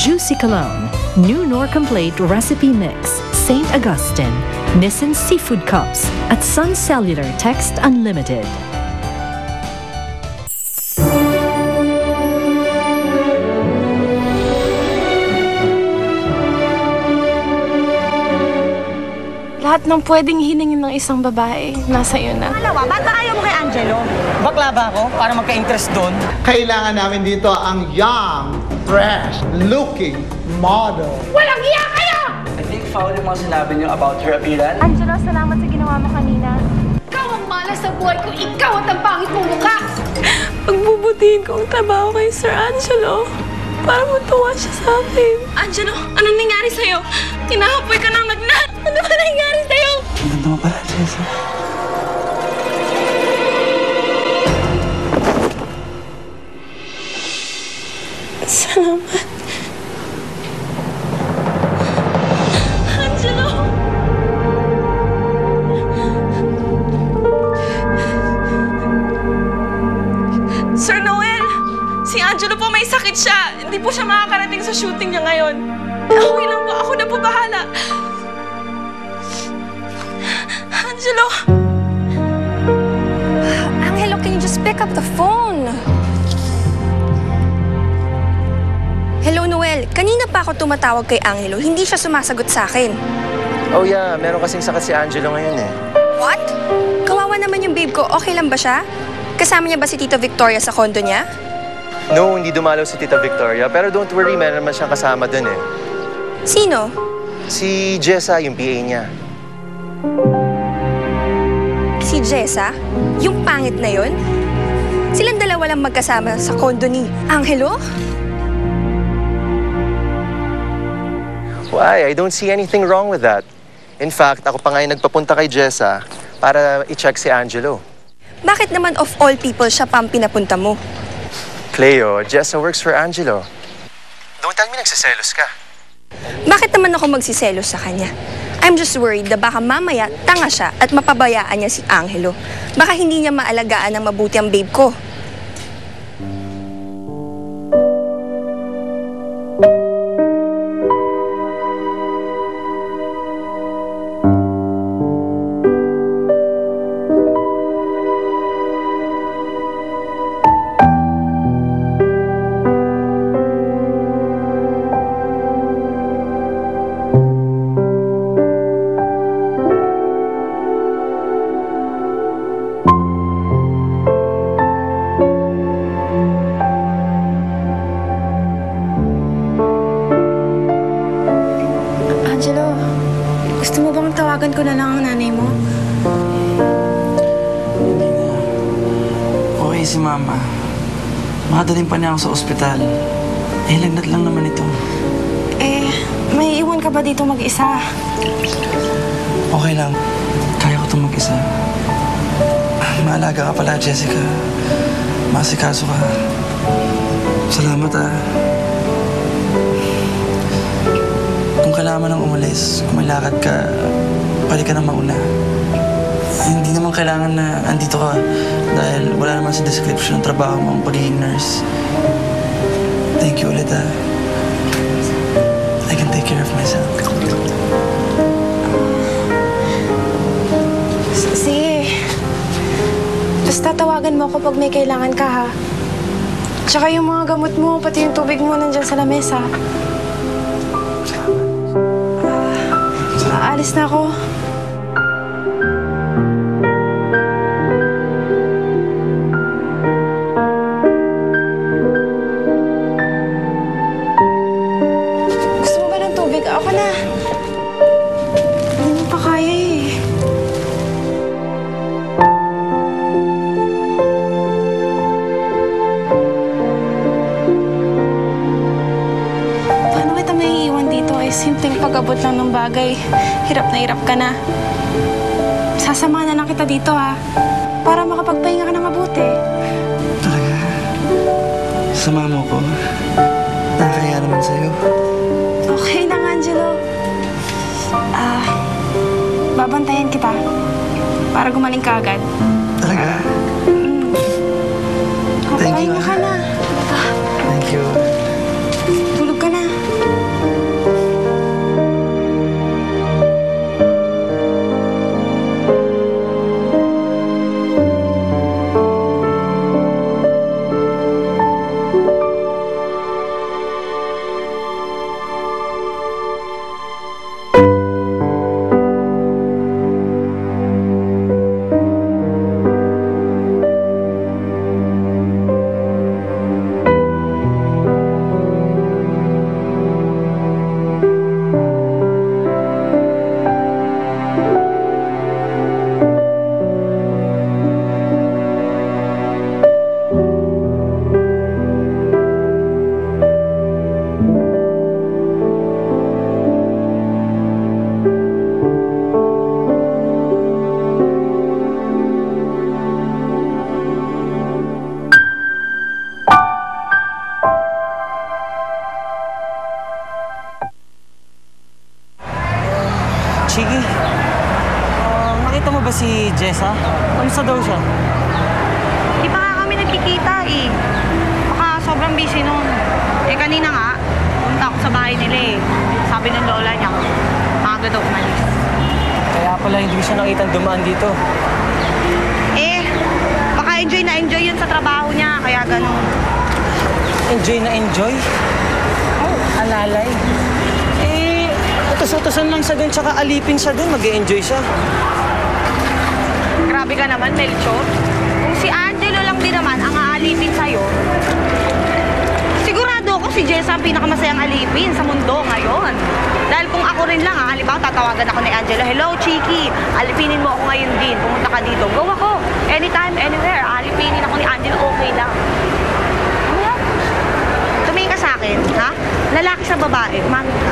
Juicy Cologne, New Norcom Plate Recipe Mix, St. Augustine, Nissan Seafood Cups, at Sun Cellular Text Unlimited. Lahat ng pwedeng hiningin ng isang babae, nasa iyo na. Alawa, ba't ba ayaw mo kay Angelo? Bakla ba ako para magka-interest doon? Kailangan namin dito ang young, fresh-looking model. Walang iya kayo! I think foul yung mga sinabi niyo about her appearance. Angelo, salamat sa ginawa mo kanina. Ikaw ang malas sa buhay ko, ikaw at ang pangit mong mukha! Pagbubutihin ko ang trabaho kay Sir Angelo para matuwa siya sa akin. Angelo, anong nangyari sa'yo? Kinahapoy ka ng lagnat. Ano ba nangyari sa'yo? Ganda mo pala, Jessa. Salamat. Angelo! Sir Noel! Si Angelo po may sakit siya. Hindi po siya makakarating sa shooting niya ngayon. Okay lang po. Ako na po bahala. Angelo! Angelo, can you just pick up the phone? Hello, Noel. Kanina pa ako tumatawag kay Angelo. Hindi siya sumasagot sa akin. Oh yeah, meron kasing sakit si Angelo ngayon eh. What? Kawawa naman yung babe ko. Okay lang ba siya? Kasama niya ba si Tita Victoria sa condo niya? No, hindi dumalaw si Tita Victoria. Pero don't worry, meron naman siyang kasama dun eh. Sino? Si Jessa, yung PA niya. Si Jessa? Yung pangit na yon? Silang dalawa lang magkasama sa condo ni Angelo? Why? I don't see anything wrong with that. In fact, ako pa nga yung nagpapunta kay Jessa para i-check si Angelo. Bakit naman of all people siya pa ang pinapunta mo? Cleo, Jessa works for Angelo. Don't tell me nagsiselos ka. Bakit naman ako magsiselos sa kanya? I'm just worried na baka mamaya tanga siya at mapabayaan niya si Angelo. Baka hindi niya maalagaan ng mabuti ang babe ko. Angelo, gusto mo bang tawagan ko na lang ang nanay mo? Hindi na. Okay si Mama. Makadaling pa niya ako sa ospital. Eh, lagnat lang naman ito. Eh, may iwan ka ba dito mag-isa? Okay lang. Kaya ko ito mag-isa. Maalaga ka pala, Jessica. Masikaso ka. Salamat, ah. Kung kailangan mo nang umalis, kung may lakad ka, pwede ka na mauna. Hindi naman kailangan na andito ka dahil wala naman sa description ng trabaho mo ang pagiging nurse. Thank you ulit, ah. I can take care of myself. Sige. Basta tawagan mo ako pag may kailangan ka, ha? Tsaka yung mga gamot mo, pati yung tubig mo nandyan sa lamesa. Aalis na ako. Gusto mo ba ng tubig? Ako na. Hindi mo pa kaya eh. Paano kita may iiwan dito? Eh, simpleng pag-abot lang ng bagay. Hirap na hirap ka na. Sasamahan na lang kita dito, ha? Para makapagpahinga ka na mabuti. Talaga? Sama mo ko. Nakakaya naman sa'yo. Okay lang, Angelo. Babantayan kita. Para gumaling ka agad. Talaga? Thank you. ah. Ka na. Thank you. Tulog ka na. ba si Jessa? Kamusta daw siya? Di pa nga kami nagkikita eh. Baka sobrang busy nun. Eh kanina nga, punta ako sa bahay nila eh. Sabi ng lola niya, maaga daw umalis. Kaya pala hindi ko siya nakita dumaan dito. Eh, baka enjoy na enjoy yun sa trabaho niya, kaya ganun. Enjoy na enjoy? Oh, alalay. Eh, utos-utosan lang siya dun, tsaka alipin siya dun, mag-e-enjoy siya. Grabe ka naman, Melchor. Kung si Angelo lang din naman ang aalipin sa'yo, sigurado ako si Jessa ang pinakamasayang alipin sa mundo ngayon. Dahil kung ako rin lang, halimbawa tatawagan ako ni Angelo, hello, Chiki, alipinin mo ako ngayon din, pumunta ka dito. Go ako, anytime, anywhere, alipinin ako ni Angelo, okay lang. Ano yan? Tumingin ka sa akin, ha? Lalaki sa babae, umamit ka.